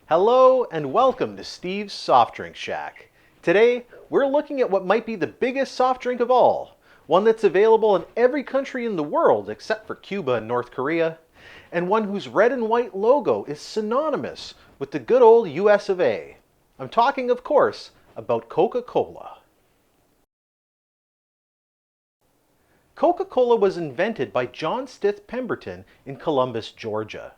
Hello and welcome to Steve's Soft Drink Shack. Today, we're looking at what might be the biggest soft drink of all, one that's available in every country in the world except for Cuba and North Korea, and one whose red and white logo is synonymous with the good old US of A. I'm talking, of course, about Coca-Cola. Coca-Cola was invented by John Stith Pemberton in Columbus, Georgia.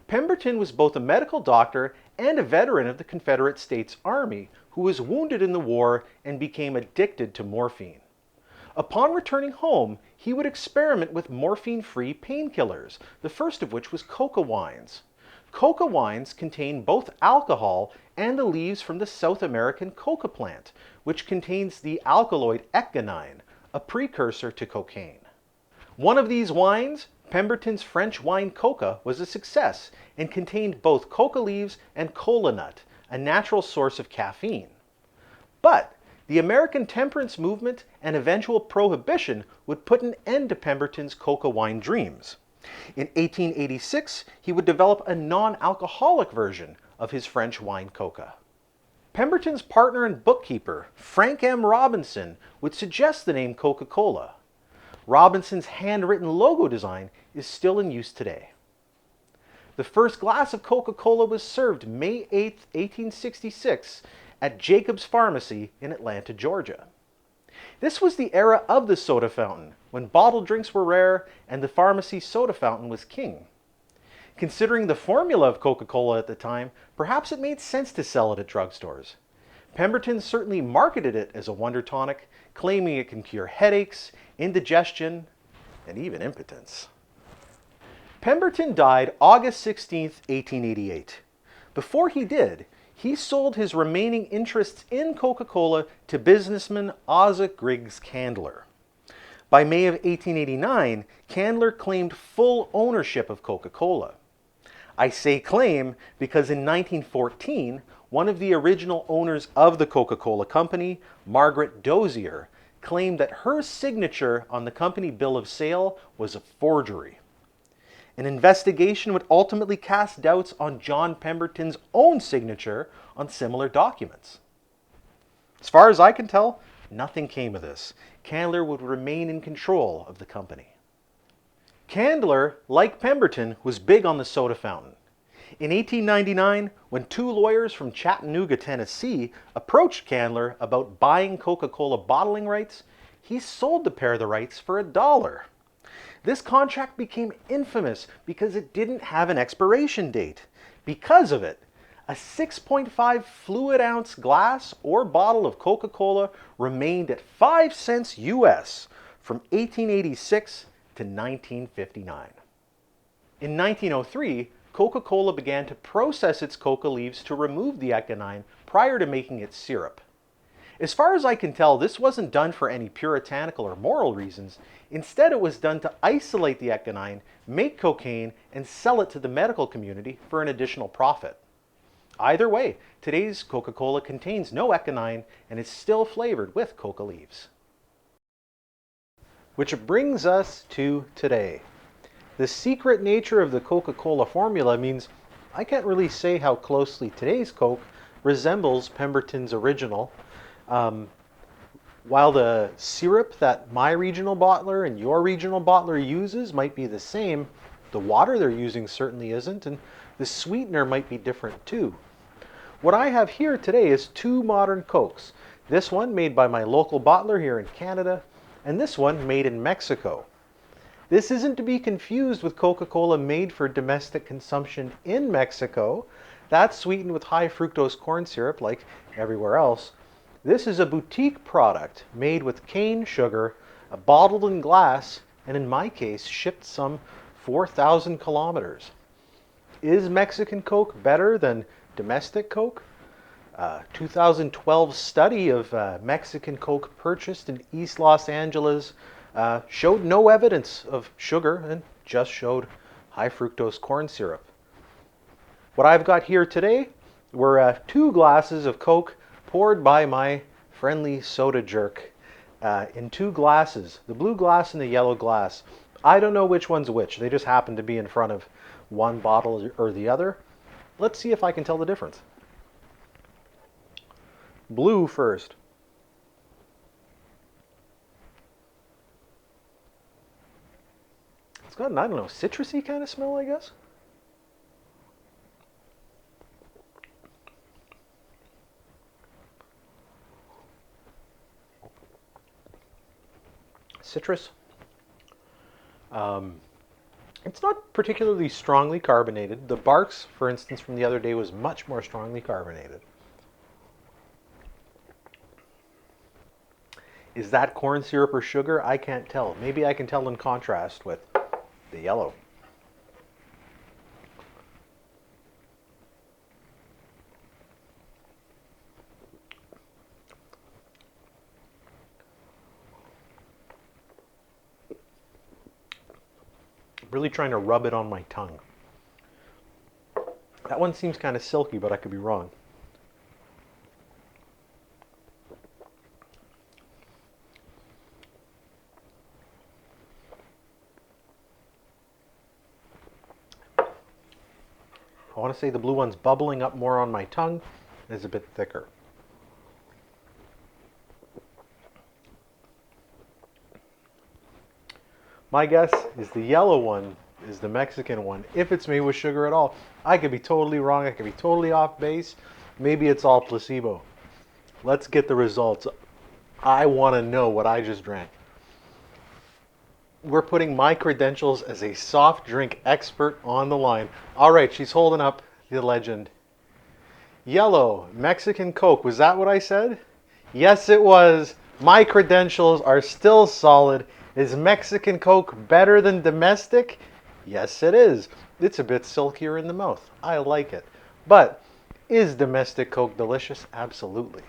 Pemberton was both a medical doctor and a veteran of the Confederate States Army who was wounded in the war and became addicted to morphine. Upon returning home, he would experiment with morphine-free painkillers, the first of which was coca wines. Coca wines contain both alcohol and the leaves from the South American coca plant, which contains the alkaloid ecgonine, a precursor to cocaine. One of these wines, Pemberton's French wine coca, was a success and contained both coca leaves and cola nut, a natural source of caffeine. But the American temperance movement and eventual prohibition would put an end to Pemberton's coca wine dreams. In 1886, he would develop a non-alcoholic version of his French wine coca. Pemberton's partner and bookkeeper, Frank M. Robinson, would suggest the name Coca-Cola. Robinson's handwritten logo design is still in use today. The first glass of Coca-Cola was served May 8, 1866 at Jacob's Pharmacy in Atlanta, Georgia. This was the era of the soda fountain, when bottled drinks were rare and the pharmacy soda fountain was king. Considering the formula of Coca-Cola at the time, perhaps it made sense to sell it at drugstores. Pemberton certainly marketed it as a wonder tonic, claiming it can cure headaches, indigestion, and even impotence. Pemberton died August 16, 1888. Before he did, he sold his remaining interests in Coca-Cola to businessman Asa Griggs Candler. By May of 1889, Candler claimed full ownership of Coca-Cola. I say claim because in 1914, one of the original owners of the Coca-Cola Company, Margaret Dozier, claimed that her signature on the company bill of sale was a forgery. An investigation would ultimately cast doubts on John Pemberton's own signature on similar documents. As far as I can tell, nothing came of this. Candler would remain in control of the company. Candler, like Pemberton, was big on the soda fountain. In 1899, when two lawyers from Chattanooga, Tennessee, approached Candler about buying Coca-Cola bottling rights, he sold the pair the rights for $1. This contract became infamous because it didn't have an expiration date. Because of it, a 6.5 fluid ounce glass or bottle of Coca-Cola remained at 5 cents US from 1886 to 1959. In 1903, Coca-Cola began to process its coca leaves to remove the ecgonine prior to making its syrup. As far as I can tell, this wasn't done for any puritanical or moral reasons. Instead, it was done to isolate the ecgonine, make cocaine, and sell it to the medical community for an additional profit. Either way, today's Coca-Cola contains no ecgonine and is still flavored with coca leaves. Which brings us to today. The secret nature of the Coca-Cola formula means I can't really say how closely today's Coke resembles Pemberton's original. While the syrup that my regional bottler and your regional bottler uses might be the same, the water they're using certainly isn't, and the sweetener might be different too. What I have here today is two modern Cokes. This one made by my local bottler here in Canada, and this one made in Mexico. This isn't to be confused with Coca-Cola made for domestic consumption in Mexico. That's sweetened with high fructose corn syrup like everywhere else. This is a boutique product made with cane sugar, bottled in glass, and in my case, shipped some 4,000 kilometers. Is Mexican Coke better than domestic Coke? A 2012 study of Mexican Coke purchased in East Los Angeles showed no evidence of sugar and just showed high fructose corn syrup. What I've got here today were 2 glasses of Coke poured by my friendly soda jerk in 2 glasses, the blue glass and the yellow glass. I don't know which one's which. They just happen to be in front of one bottle or the other. Let's see if I can tell the difference. Blue first. It's got an, I don't know, citrusy kind of smell, I guess. Citrus. It's not particularly strongly carbonated. The Barks, for instance, from the other day was much more strongly carbonated. Is that corn syrup or sugar? I can't tell. Maybe I can tell in contrast with the yellow. Really trying to rub it on my tongue. That one seems kind of silky, but I could be wrong. I want to say the blue one's bubbling up more on my tongue and is a bit thicker. My guess is the yellow one is the Mexican one, if it's made with sugar at all. I could be totally wrong. I could be totally off base. Maybe it's all placebo. Let's get the results. I want to know what I just drank. We're putting my credentials as a soft drink expert on the line. All right, she's holding up the legend. Yellow, Mexican Coke. Was that what I said? Yes, it was. My credentials are still solid. Is Mexican Coke better than domestic? Yes, it is. It's a bit silkier in the mouth. I like it. But is domestic Coke delicious? Absolutely.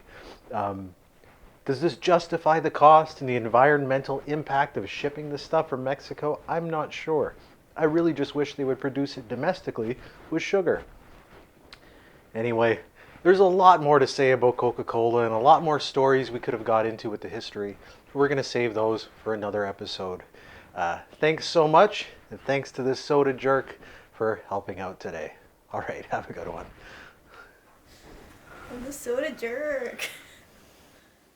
Does this justify the cost and the environmental impact of shipping this stuff from Mexico? I'm not sure. I really just wish they would produce it domestically with sugar. Anyway, there's a lot more to say about Coca-Cola and a lot more stories we could have got into with the history. We're going to save those for another episode. Thanks so much, and thanks to this soda jerk for helping out today. All right, have a good one. I'm the soda jerk.